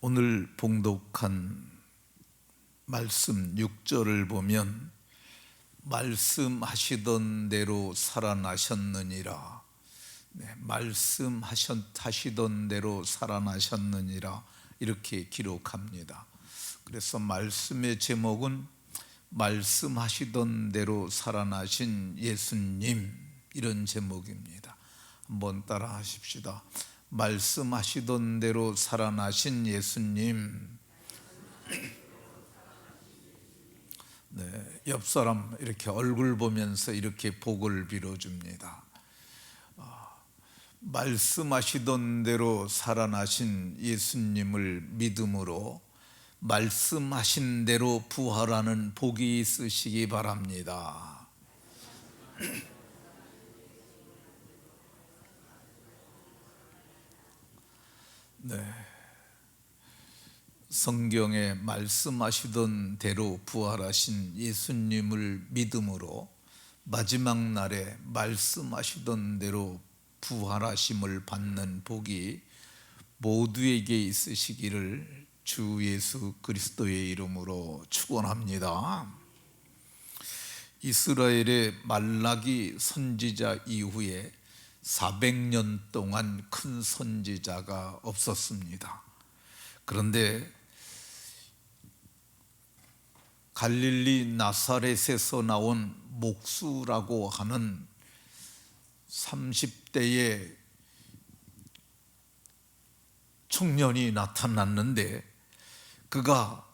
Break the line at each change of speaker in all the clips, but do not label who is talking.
오늘 봉독한 말씀 6절을 보면 말씀하시던 대로 살아나셨느니라. 말씀하시던 대로 살아나셨느니라 이렇게 기록합니다. 그래서 말씀의 제목은 말씀하시던 대로 살아나신 예수님, 이런 제목입니다. 한번 따라 하십시다. 말씀하시던 대로 살아나신 예수님. 옆 사람 이렇게 얼굴 보면서 이렇게 복을 빌어줍니다. 말씀하시던 대로 살아나신 예수님을 믿음으로 말씀하신 대로 부활하는 복이 있으시기 바랍니다. 성경에 말씀하시던 대로 부활하신 예수님을 믿음으로 마지막 날에 말씀하시던 대로 부활하심을 받는 복이 모두에게 있으시기를 주 예수 그리스도의 이름으로 축원합니다. 이스라엘의 말라기 선지자 이후에 400년 동안 큰 선지자가 없었습니다. 그런데 갈릴리 나사렛에서 나온 목수라고 하는 30대의 청년이 나타났는데 그가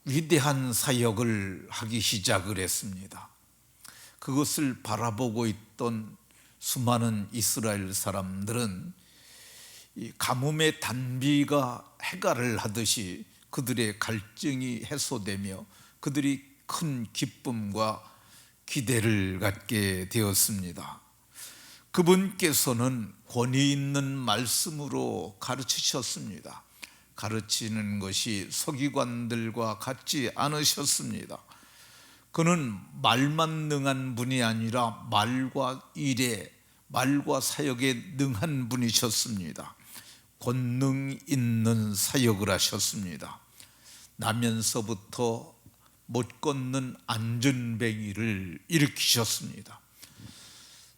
위대한 사역을 하기 시작을 했습니다. 그것을 바라보고 있던 수많은 이스라엘 사람들은 이 가뭄의 단비가 해갈을 하듯이 그들의 갈증이 해소되며 그들이 큰 기쁨과 기대를 갖게 되었습니다. 그분께서는 권위 있는 말씀으로 가르치셨습니다. 가르치는 것이 서기관들과 같지 않으셨습니다. 그는 말만 능한 분이 아니라 말과 일에, 말과 사역에 능한 분이셨습니다. 권능 있는 사역을 하셨습니다. 나면서부터 못 걷는 안전뱅이를 일으키셨습니다.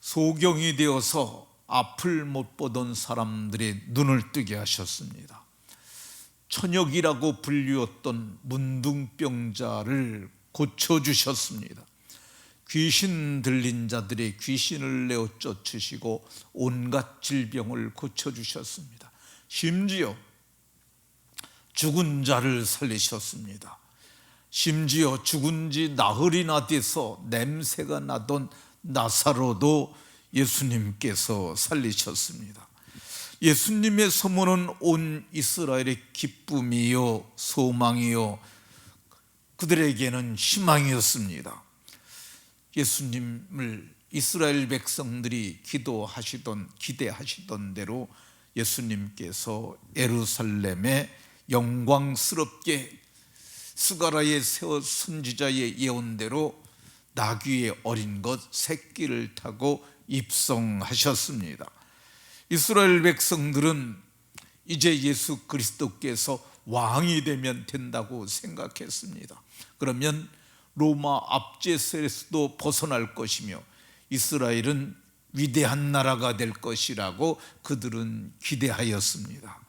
소경이 되어서 앞을 못 보던 사람들의 눈을 뜨게 하셨습니다. 천역이라고 불리웠던 문둥병자를 고쳐주셨습니다. 귀신 들린 자들의 귀신을 내어 쫓으시고 온갖 질병을 고쳐주셨습니다. 심지어 죽은 자를 살리셨습니다. 심지어 죽은 지 나흘이나 돼서 냄새가 나던 나사로도 예수님께서 살리셨습니다. 예수님의 소문은 온 이스라엘의 기쁨이요 소망이요 그들에게는 희망이었습니다. 예수님을 이스라엘 백성들이 기대하시던 대로 예수님께서 예루살렘에 영광스럽게 스가랴에 세워 선지자의 예언대로 나귀의 어린 것 새끼를 타고 입성하셨습니다. 이스라엘 백성들은 이제 예수 그리스도께서 왕이 되면 된다고 생각했습니다. 그러면 로마 압제세에서도 벗어날 것이며 이스라엘은 위대한 나라가 될 것이라고 그들은 기대하였습니다.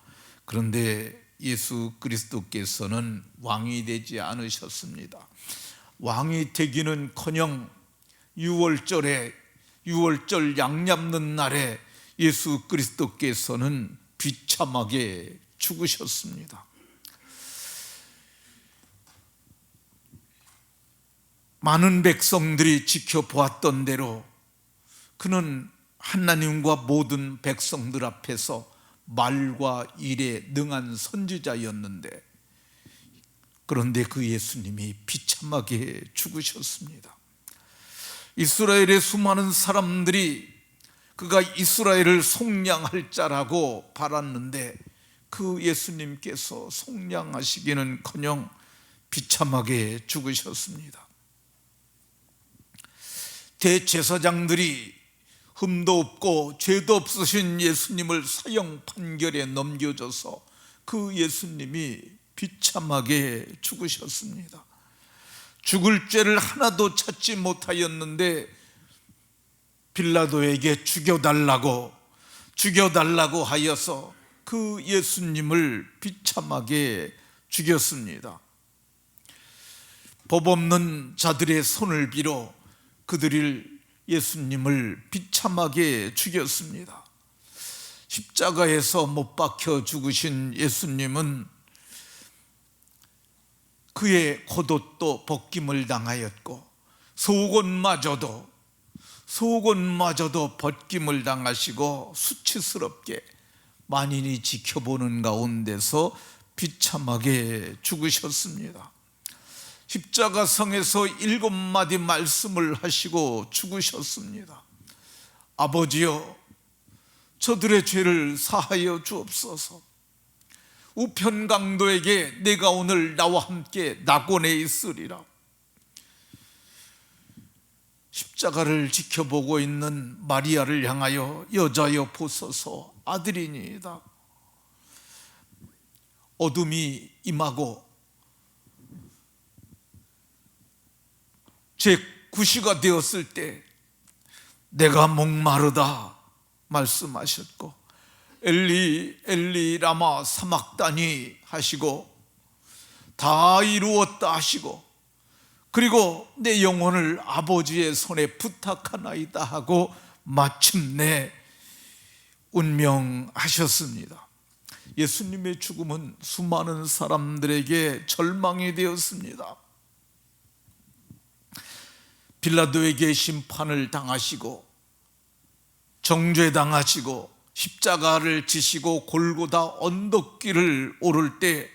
그런데 예수 그리스도께서는 왕이 되지 않으셨습니다. 왕이 되기는커녕 6월절 양 잡는 날에 예수 그리스도께서는 비참하게 죽으셨습니다. 많은 백성들이 지켜보았던 대로 그는 하나님과 모든 백성들 앞에서 말과 일에 능한 선지자였는데 그런데 그 예수님이 비참하게 죽으셨습니다. 이스라엘의 수많은 사람들이 그가 이스라엘을 속량할 자라고 바랐는데 그 예수님께서 속량하시기는커녕 비참하게 죽으셨습니다. 대제사장들이 흠도 없고 죄도 없으신 예수님을 사형 판결에 넘겨줘서 그 예수님이 비참하게 죽으셨습니다. 죽을 죄를 하나도 찾지 못하였는데 빌라도에게 죽여달라고 하여서 그 예수님을 비참하게 죽였습니다. 법 없는 자들의 손을 빌어 그들이 예수님을 비참하게 죽였습니다. 십자가에서 못 박혀 죽으신 예수님은 그의 겉옷도 벗김을 당하였고 속옷마저도 벗김을 당하시고 수치스럽게 만인이 지켜보는 가운데서 비참하게 죽으셨습니다. 십자가성에서 7마디 말씀을 하시고 죽으셨습니다. 아버지여, 저들의 죄를 사하여 주옵소서. 우편강도에게 내가 오늘 나와 함께 낙원에 있으리라. 십자가를 지켜보고 있는 마리아를 향하여 여자여 보소서, 아들이니이다. 어둠이 임하고 제9시가 되었을 때 내가 목마르다 말씀하셨고 엘리 엘리 라마 사막다니 하시고 다 이루었다 하시고 그리고 내 영혼을 아버지의 손에 부탁하나이다 하고 마침내 운명하셨습니다. 예수님의 죽음은 수많은 사람들에게 절망이 되었습니다. 빌라도에게 심판을 당하시고 정죄당하시고 십자가를 지시고 골고다 언덕길을 오를 때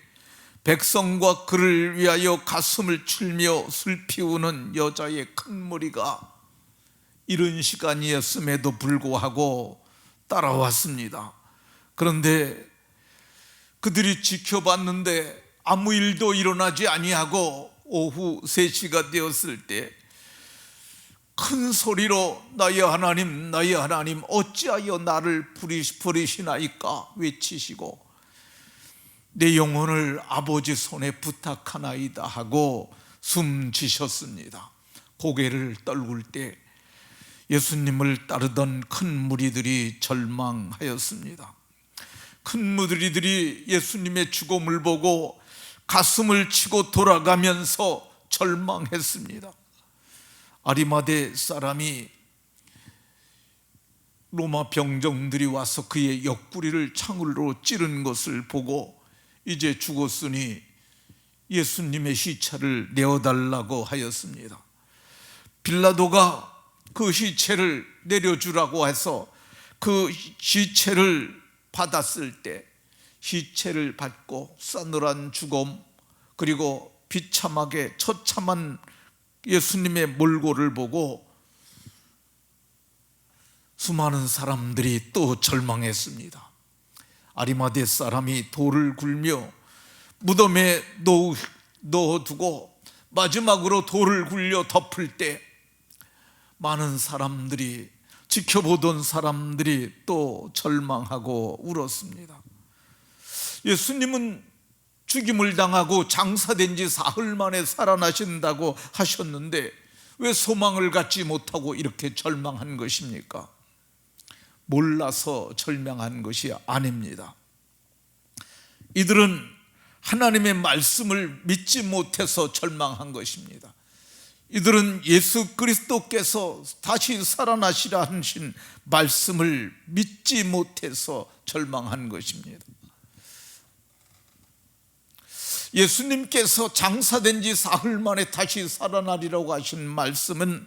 백성과 그를 위하여 가슴을 치며 슬피 우는 여자의 큰 무리가 이른 시간이었음에도 불구하고 따라왔습니다. 그런데 그들이 지켜봤는데 아무 일도 일어나지 아니하고 오후 3시가 되었을 때 큰 소리로 나의 하나님 어찌하여 나를 버리시나이까 외치시고 내 영혼을 아버지 손에 부탁하나이다 하고 숨지셨습니다. 고개를 떨굴 때 예수님을 따르던 큰 무리들이 절망하였습니다. 큰 무리들이 예수님의 죽음을 보고 가슴을 치고 돌아가면서 절망했습니다. 아리마대 사람이 로마 병정들이 와서 그의 옆구리를 창으로 찌른 것을 보고 이제 죽었으니 예수님의 시체를 내어달라고 하였습니다. 빌라도가 그 시체를 내려주라고 해서 그 시체를 받았을 때 시체를 받고 싸늘한 죽음 그리고 비참하게 처참한 예수님의 몰골을 보고 수많은 사람들이 또 절망했습니다. 아리마대 사람이 돌을 굴며 무덤에 넣어두고 마지막으로 돌을 굴려 덮을 때 많은 사람들이 지켜보던 사람들이 또 절망하고 울었습니다. 예수님은 죽임을 당하고 장사된 지 사흘 만에 살아나신다고 하셨는데 왜 소망을 갖지 못하고 이렇게 절망한 것입니까? 몰라서 절망한 것이 아닙니다. 이들은 하나님의 말씀을 믿지 못해서 절망한 것입니다. 이들은 예수 그리스도께서 다시 살아나시라 하신 말씀을 믿지 못해서 절망한 것입니다. 예수님께서 장사된 지 사흘 만에 다시 살아나리라고 하신 말씀은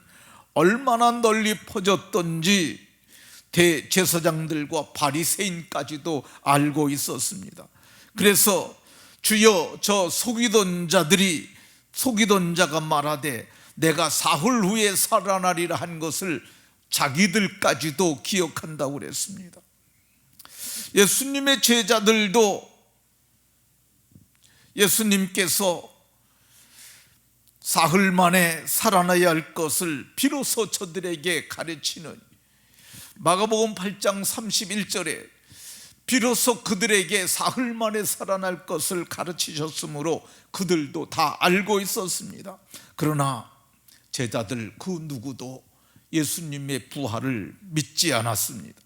얼마나 널리 퍼졌던지 대제사장들과 바리새인까지도 알고 있었습니다. 그래서 주여 저 속이던 자가 말하되 내가 사흘 후에 살아나리라 한 것을 자기들까지도 기억한다고 그랬습니다. 예수님의 제자들도 예수님께서 사흘 만에 살아나야 할 것을 비로소 저들에게 가르치는 마가복음 8장 31절에 비로소 그들에게 사흘 만에 살아날 것을 가르치셨으므로 그들도 다 알고 있었습니다. 그러나 제자들 그 누구도 예수님의 부활을 믿지 않았습니다.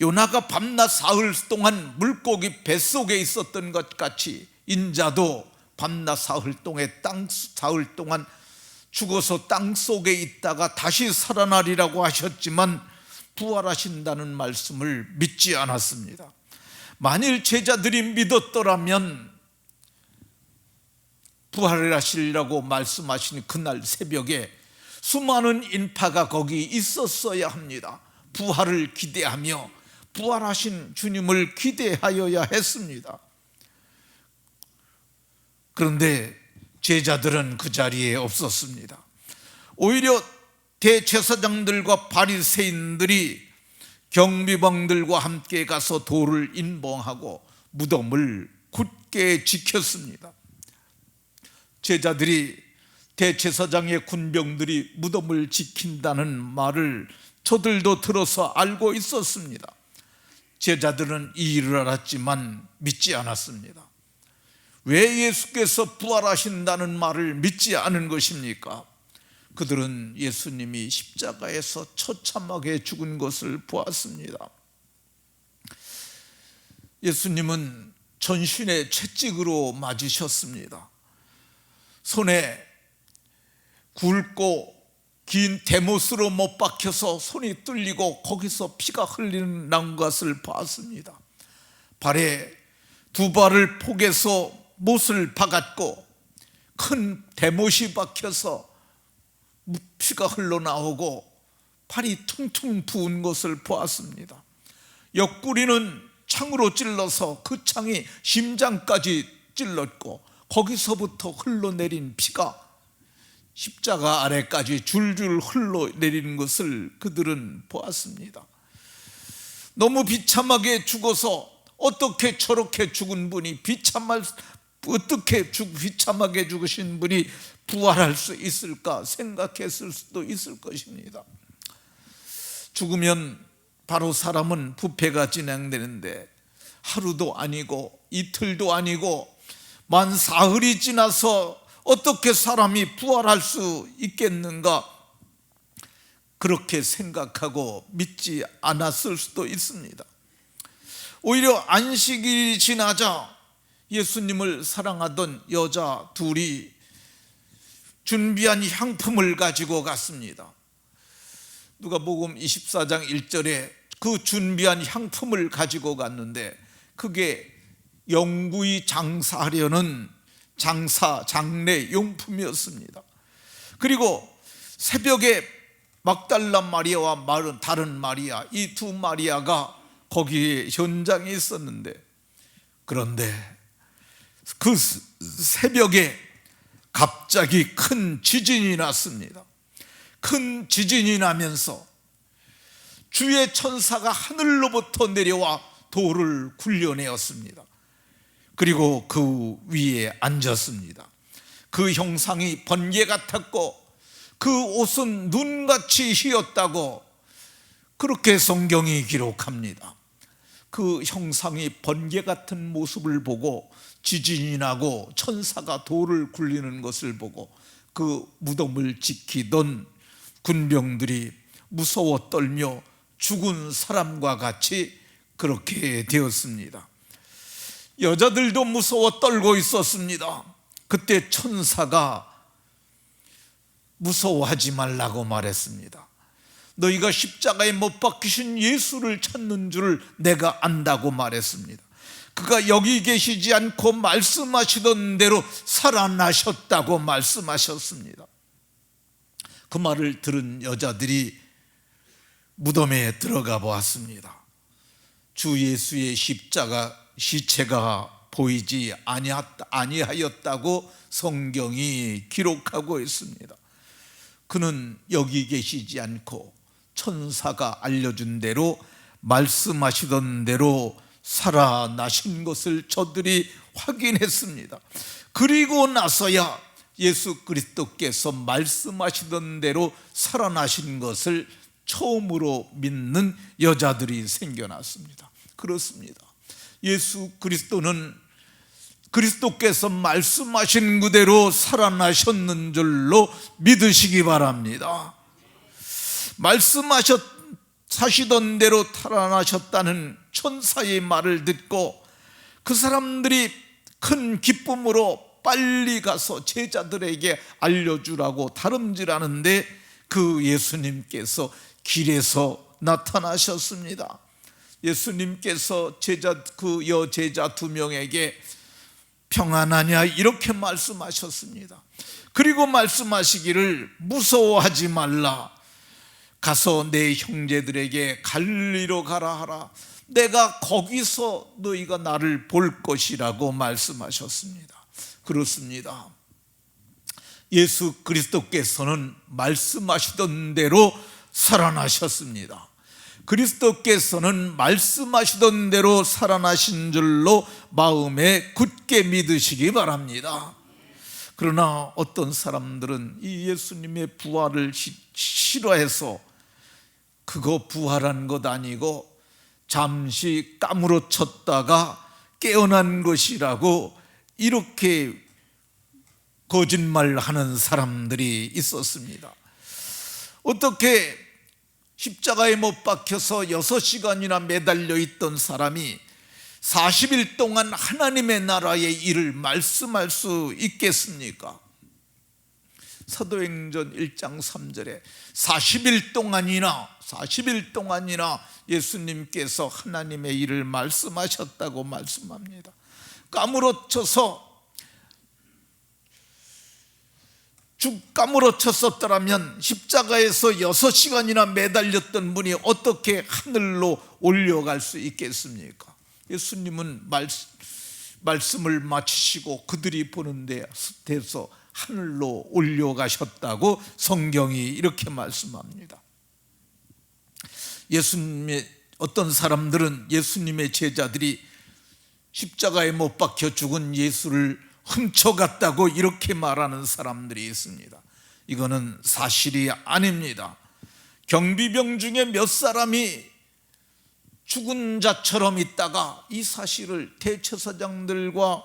요나가 밤낮 사흘 동안 물고기 뱃속에 있었던 것 같이 인자도 밤낮 사흘 동안 죽어서 땅속에 있다가 다시 살아나리라고 하셨지만 부활하신다는 말씀을 믿지 않았습니다. 만일 제자들이 믿었더라면 부활하시리라고 말씀하신 그날 새벽에 수많은 인파가 거기 있었어야 합니다. 부활을 기대하며 부활하신 주님을 기대하여야 했습니다. 그런데 제자들은 그 자리에 없었습니다. 오히려 대제사장들과 바리새인들이 경비병들과 함께 가서 돌을 인봉하고 무덤을 굳게 지켰습니다. 제자들이 대제사장의 군병들이 무덤을 지킨다는 말을 저들도 들어서 알고 있었습니다. 제자들은 이 일을 알았지만 믿지 않았습니다. 왜 예수께서 부활하신다는 말을 믿지 않은 것입니까? 그들은 예수님이 십자가에서 처참하게 죽은 것을 보았습니다. 예수님은 전신에 채찍으로 맞으셨습니다. 손에 굵고 긴 대못으로 못 박혀서 손이 뚫리고 거기서 피가 흘리는 것을 봤습니다. 발에 두 발을 포개서 못을 박았고 큰 대못이 박혀서 피가 흘러나오고 팔이 퉁퉁 부은 것을 보았습니다. 옆구리는 창으로 찔러서 그 창이 심장까지 찔렀고 거기서부터 흘러내린 피가 십자가 아래까지 줄줄 흘러내리는 것을 그들은 보았습니다. 너무 비참하게 죽어서 어떻게 저렇게 죽은 분이 비참하게 죽으신 분이 부활할 수 있을까 생각했을 수도 있을 것입니다. 죽으면 바로 사람은 부패가 진행되는데 하루도 아니고 이틀도 아니고 만 사흘이 지나서 어떻게 사람이 부활할 수 있겠는가 그렇게 생각하고 믿지 않았을 수도 있습니다. 오히려 안식일이 지나자 예수님을 사랑하던 여자 둘이 준비한 향품을 가지고 갔습니다. 누가복음 24장 1절에 그 준비한 향품을 가지고 갔는데 그게 영구히 장사하려는 장례 용품이었습니다. 그리고 새벽에 막달라 마리아와 다른 마리아, 이 두 마리아가 거기 현장에 있었는데, 그런데 그 새벽에 갑자기 큰 지진이 났습니다. 큰 지진이 나면서 주의 천사가 하늘로부터 내려와 돌을 굴려내었습니다. 그리고 그 위에 앉았습니다. 그 형상이 번개 같았고 그 옷은 눈같이 희었다고 그렇게 성경이 기록합니다. 그 형상이 번개 같은 모습을 보고 지진이 나고 천사가 돌을 굴리는 것을 보고 그 무덤을 지키던 군병들이 무서워 떨며 죽은 사람과 같이 그렇게 되었습니다. 여자들도 무서워 떨고 있었습니다. 그때 천사가 무서워하지 말라고 말했습니다. 너희가 십자가에 못 박히신 예수를 찾는 줄 내가 안다고 말했습니다. 그가 여기 계시지 않고 말씀하시던 대로 살아나셨다고 말씀하셨습니다. 그 말을 들은 여자들이 무덤에 들어가 보았습니다. 주 예수의 시체가 보이지 아니하였다고 성경이 기록하고 있습니다. 그는 여기 계시지 않고 천사가 알려준 대로 말씀하시던 대로 살아나신 것을 저들이 확인했습니다. 그리고 나서야 예수 그리스도께서 말씀하시던 대로 살아나신 것을 처음으로 믿는 여자들이 생겨났습니다. 그렇습니다. 예수 그리스도는 그리스도께서 말씀하신 그대로 살아나셨는 줄로 믿으시기 바랍니다. 사시던 대로 살아나셨다는 천사의 말을 듣고 그 사람들이 큰 기쁨으로 빨리 가서 제자들에게 알려주라고 다름질하는데 그 예수님께서 길에서 나타나셨습니다. 예수님께서 그 여제자 2명에게 평안하냐 이렇게 말씀하셨습니다. 그리고 말씀하시기를 무서워하지 말라. 가서 내 형제들에게 갈리로 가라 하라. 내가 거기서 너희가 나를 볼 것이라고 말씀하셨습니다. 그렇습니다. 예수 그리스도께서는 말씀하시던 대로 살아나셨습니다. 그리스도께서는 말씀하시던 대로 살아나신 줄로 마음에 굳게 믿으시기 바랍니다. 그러나 어떤 사람들은 이 예수님의 부활을 싫어해서 그거 부활한 것 아니고 잠시 까무러쳤다가 깨어난 것이라고 이렇게 거짓말하는 사람들이 있었습니다. 어떻게 십자가에 못 박혀서 6시간이나 매달려 있던 사람이 40일 동안 하나님의 나라의 일을 말씀할 수 있겠습니까? 사도행전 1장 3절에 40일 동안이나 예수님께서 하나님의 일을 말씀하셨다고 말씀합니다. 까무러쳤었더라면 십자가에서 6시간이나 매달렸던 분이 어떻게 하늘로 올려갈 수 있겠습니까? 예수님은 말씀을 마치시고 그들이 보는 데서 하늘로 올려가셨다고 성경이 이렇게 말씀합니다. 어떤 사람들은 예수님의 제자들이 십자가에 못 박혀 죽은 예수를 훔쳐갔다고 이렇게 말하는 사람들이 있습니다. 이거는 사실이 아닙니다. 경비병 중에 몇 사람이 죽은 자처럼 있다가 이 사실을 대제사장들과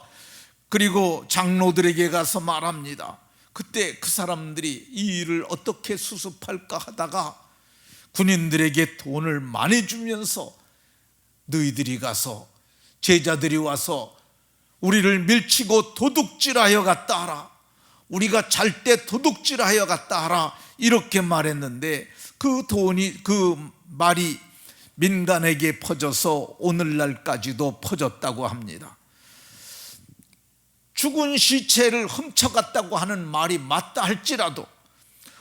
그리고 장로들에게 가서 말합니다. 그때 그 사람들이 이 일을 어떻게 수습할까 하다가 군인들에게 돈을 많이 주면서 너희들이 가서 제자들이 와서 우리를 밀치고 도둑질하여 갔다 하라. 우리가 잘 때 도둑질하여 갔다 하라. 이렇게 말했는데 그 말이 민간에게 퍼져서 오늘날까지도 퍼졌다고 합니다. 죽은 시체를 훔쳐갔다고 하는 말이 맞다 할지라도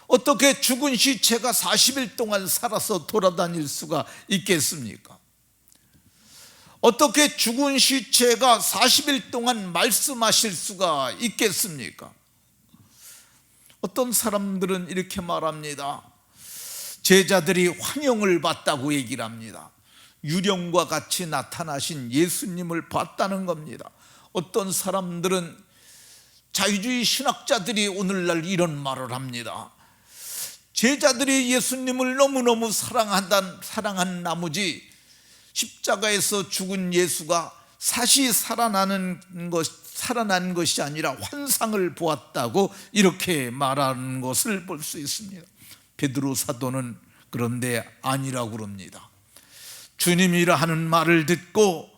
어떻게 죽은 시체가 40일 동안 살아서 돌아다닐 수가 있겠습니까? 어떻게 죽은 시체가 40일 동안 말씀하실 수가 있겠습니까? 어떤 사람들은 이렇게 말합니다. 제자들이 환영을 받다고 얘기를 합니다. 유령과 같이 나타나신 예수님을 봤다는 겁니다. 어떤 사람들은 자유주의 신학자들이 오늘날 이런 말을 합니다. 제자들이 예수님을 너무너무 사랑한 나머지 십자가에서 죽은 예수가 다시 살아난 것이 아니라 환상을 보았다고 이렇게 말하는 것을 볼 수 있습니다. 베드로 사도는 그런데 아니라고 그럽니다. 주님이라 하는 말을 듣고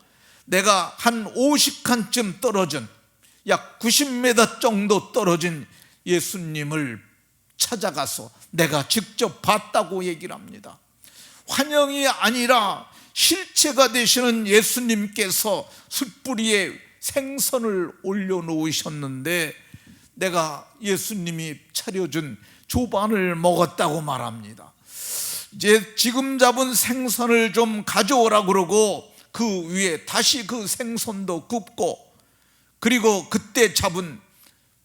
내가 한 50칸쯤 떨어진 약 90m 정도 떨어진 예수님을 찾아가서 내가 직접 봤다고 얘기를 합니다. 환영이 아니라 실체가 되시는 예수님께서 숯불 위에 생선을 올려놓으셨는데 내가 예수님이 차려준 조반을 먹었다고 말합니다. 이제 지금 잡은 생선을 좀 가져오라 그러고 그 위에 다시 그 생선도 굽고 그리고 그때 잡은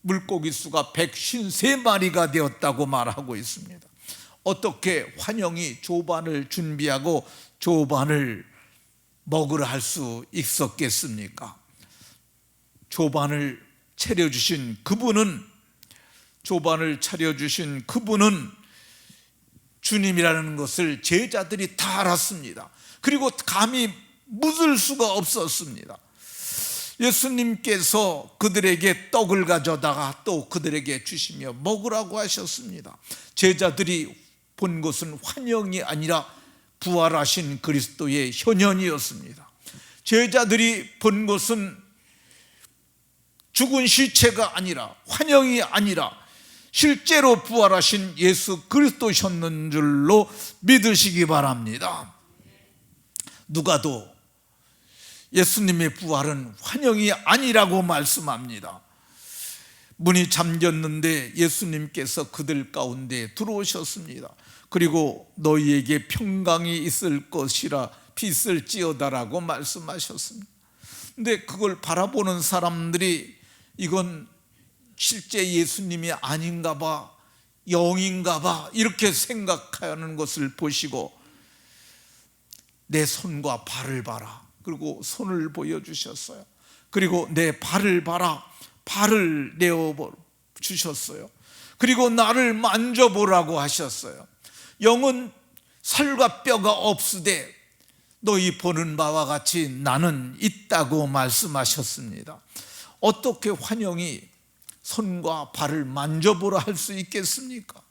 물고기 수가 153마리가 되었다고 말하고 있습니다. 어떻게 환영이 조반을 준비하고 조반을 먹으라 할 수 있었겠습니까? 조반을 차려주신 그분은 주님이라는 것을 제자들이 다 알았습니다. 그리고 감히 묻을 수가 없었습니다. 예수님께서 그들에게 떡을 가져다가 또 그들에게 주시며 먹으라고 하셨습니다. 제자들이 본 것은 환영이 아니라 부활하신 그리스도의 현현이었습니다. 제자들이 본 것은 죽은 시체가 아니라, 환영이 아니라 실제로 부활하신 예수 그리스도셨는 줄로 믿으시기 바랍니다. 누가도 예수님의 부활은 환영이 아니라고 말씀합니다. 문이 잠겼는데 예수님께서 그들 가운데 들어오셨습니다. 그리고 너희에게 평강이 있을 것이라 빛을지어다라고 말씀하셨습니다. 근데 그걸 바라보는 사람들이 이건 실제 예수님이 아닌가 봐, 영인가 봐 이렇게 생각하는 것을 보시고 내 손과 발을 봐라. 그리고 손을 보여주셨어요. 그리고 내 발을 봐라. 발을 내어 주셨어요. 그리고 나를 만져보라고 하셨어요. 영은 살과 뼈가 없으되 너희 보는 바와 같이 나는 있다고 말씀하셨습니다. 어떻게 환영이 손과 발을 만져보라 할 수 있겠습니까?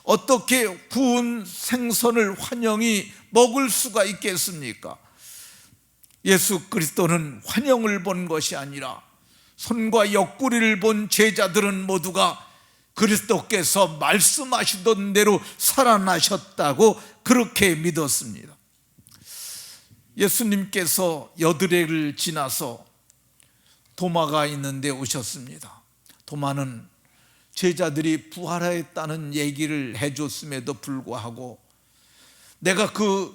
어떻게 구운 생선을 환영이 먹을 수가 있겠습니까? 예수 그리스도는 환영을 본 것이 아니라 손과 옆구리를 본 제자들은 모두가 그리스도께서 말씀하시던 대로 살아나셨다고 그렇게 믿었습니다. 예수님께서 여드레를 지나서 도마가 있는 데 오셨습니다. 도마는 제자들이 부활했다는 얘기를 해줬음에도 불구하고 내가 그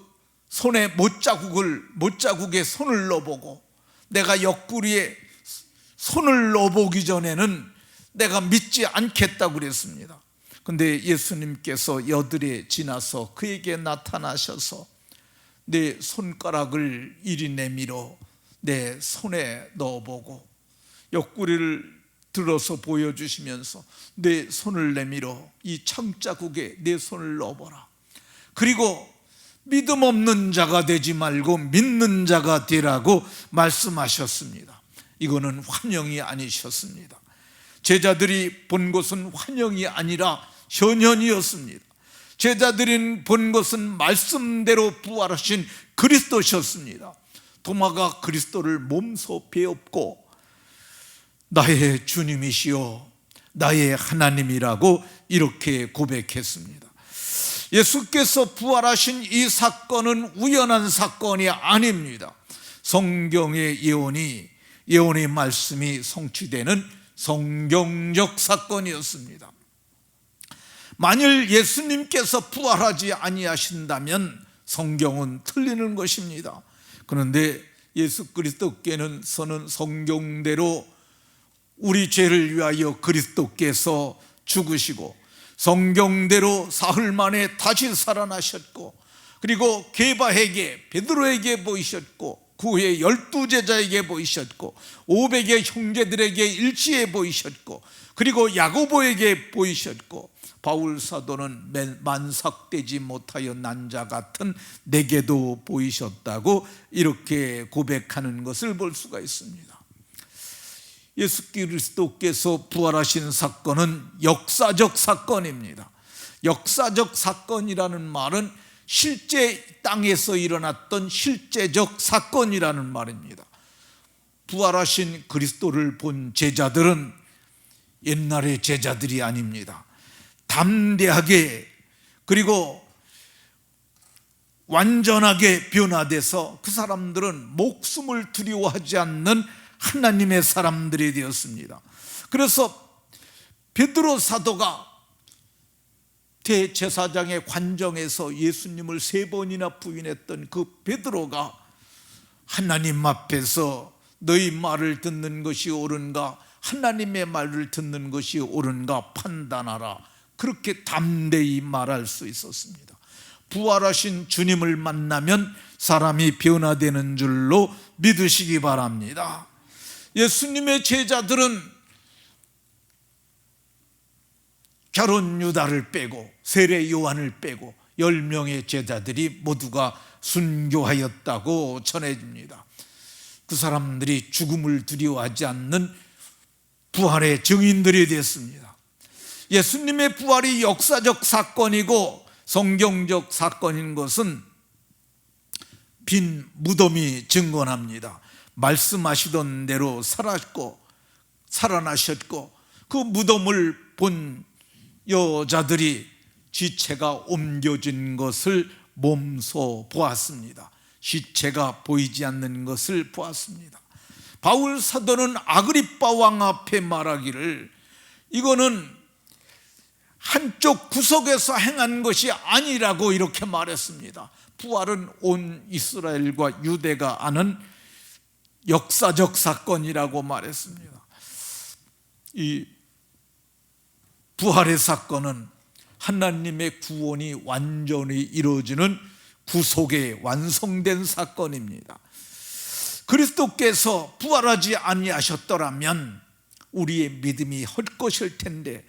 손에 못자국에 손을 넣어보고 내가 옆구리에 손을 넣어보기 전에는 내가 믿지 않겠다고 그랬습니다. 근데 예수님께서 여드레 지나서 그에게 나타나셔서 내 손가락을 이리 내밀어 내 손에 넣어보고 옆구리를 들어서 보여주시면서 내 손을 내밀어 이 창자국에 내 손을 넣어보라. 그리고 믿음 없는 자가 되지 말고 믿는 자가 되라고 말씀하셨습니다. 이거는 환영이 아니셨습니다. 제자들이 본 것은 환영이 아니라 현현이었습니다. 제자들이 본 것은 말씀대로 부활하신 그리스도셨습니다. 도마가 그리스도를 몸소 배웠고 나의 주님이시여 나의 하나님이라고 이렇게 고백했습니다. 예수께서 부활하신 이 사건은 우연한 사건이 아닙니다. 성경의 예언의 말씀이 성취되는 성경적 사건이었습니다. 만일 예수님께서 부활하지 아니하신다면 성경은 틀리는 것입니다. 그런데 예수 그리스도께는 성경대로 우리 죄를 위하여 그리스도께서 죽으시고 성경대로 사흘 만에 다시 살아나셨고 그리고 게바에게 베드로에게 보이셨고 그 후에 12제자에게 보이셨고 500의 형제들에게 일치에 보이셨고 그리고 야고보에게 보이셨고 바울 사도는 만삭되지 못하여 난 자 같은 내게도 보이셨다고 이렇게 고백하는 것을 볼 수가 있습니다. 예수 그리스도께서 부활하신 사건은 역사적 사건입니다. 역사적 사건이라는 말은 실제 땅에서 일어났던 실제적 사건이라는 말입니다. 부활하신 그리스도를 본 제자들은 옛날의 제자들이 아닙니다. 담대하게 그리고 완전하게 변화돼서 그 사람들은 목숨을 두려워하지 않는 하나님의 사람들이 되었습니다. 그래서 베드로 사도가 대제사장의 관정에서 예수님을 3번이나 부인했던 그 베드로가 하나님 앞에서 너희 말을 듣는 것이 옳은가 하나님의 말을 듣는 것이 옳은가 판단하라. 그렇게 담대히 말할 수 있었습니다. 부활하신 주님을 만나면 사람이 변화되는 줄로 믿으시기 바랍니다. 예수님의 제자들은 결혼 유다를 빼고 세례 요한을 빼고 10명의 제자들이 모두가 순교하였다고 전해집니다. 그 사람들이 죽음을 두려워하지 않는 부활의 증인들이 됐습니다. 예수님의 부활이 역사적 사건이고 성경적 사건인 것은 빈 무덤이 증언합니다. 말씀하시던 대로 살아나셨고 그 무덤을 본 여자들이 시체가 옮겨진 것을 몸소 보았습니다. 시체가 보이지 않는 것을 보았습니다. 바울 사도는 아그리빠 왕 앞에 말하기를 이거는 한쪽 구석에서 행한 것이 아니라고 이렇게 말했습니다. 부활은 온 이스라엘과 유대가 아는 역사적 사건이라고 말했습니다. 이 부활의 사건은 하나님의 구원이 완전히 이루어지는 구속의 완성된 사건입니다. 그리스도께서 부활하지 아니하셨더라면 우리의 믿음이 헛것일 텐데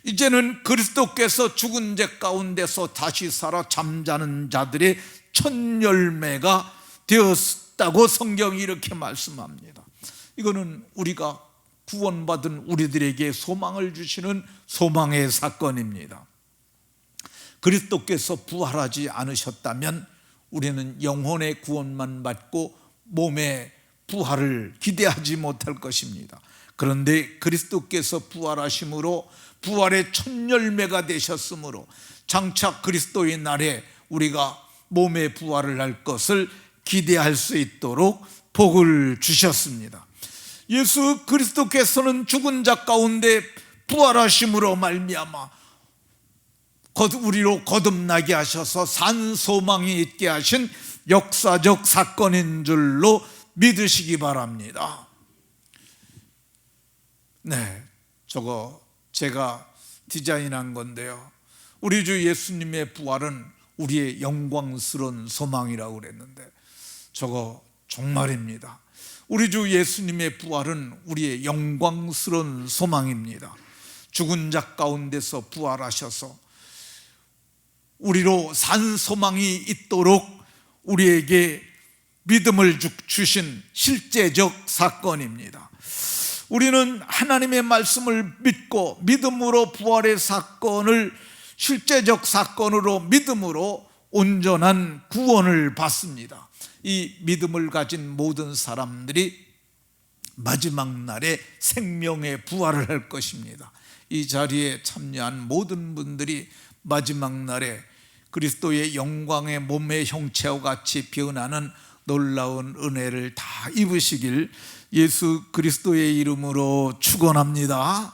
이제는 그리스도께서 죽은 자 가운데서 다시 살아 잠자는 자들의 첫 열매가 되었다고 성경이 이렇게 말씀합니다. 이거는 우리가 구원받은 우리들에게 소망을 주시는 소망의 사건입니다. 그리스도께서 부활하지 않으셨다면 우리는 영혼의 구원만 받고 몸의 부활을 기대하지 못할 것입니다. 그런데 그리스도께서 부활하심으로 부활의 첫 열매가 되셨으므로 장차 그리스도의 날에 우리가 몸의 부활을 할 것을 기대할 수 있도록 복을 주셨습니다. 예수 그리스도께서는 죽은 자 가운데 부활하심으로 말미암아 우리로 거듭나게 하셔서 산 소망이 있게 하신 역사적 사건인 줄로 믿으시기 바랍니다. 네, 저거 제가 디자인한 건데요. 우리 주 예수님의 부활은 우리의 영광스러운 소망이라고 그랬는데 저거 정말입니다. 우리 주 예수님의 부활은 우리의 영광스러운 소망입니다. 죽은 자 가운데서 부활하셔서 우리로 산 소망이 있도록 우리에게 믿음을 주신 실제적 사건입니다. 우리는 하나님의 말씀을 믿고 믿음으로 부활의 사건을 실제적 사건으로 믿음으로 온전한 구원을 받습니다. 이 믿음을 가진 모든 사람들이 마지막 날에 생명의 부활을 할 것입니다. 이 자리에 참여한 모든 분들이 마지막 날에 그리스도의 영광의 몸의 형체와 같이 변하는 놀라운 은혜를 다 입으시길 예수 그리스도의 이름으로 축원합니다.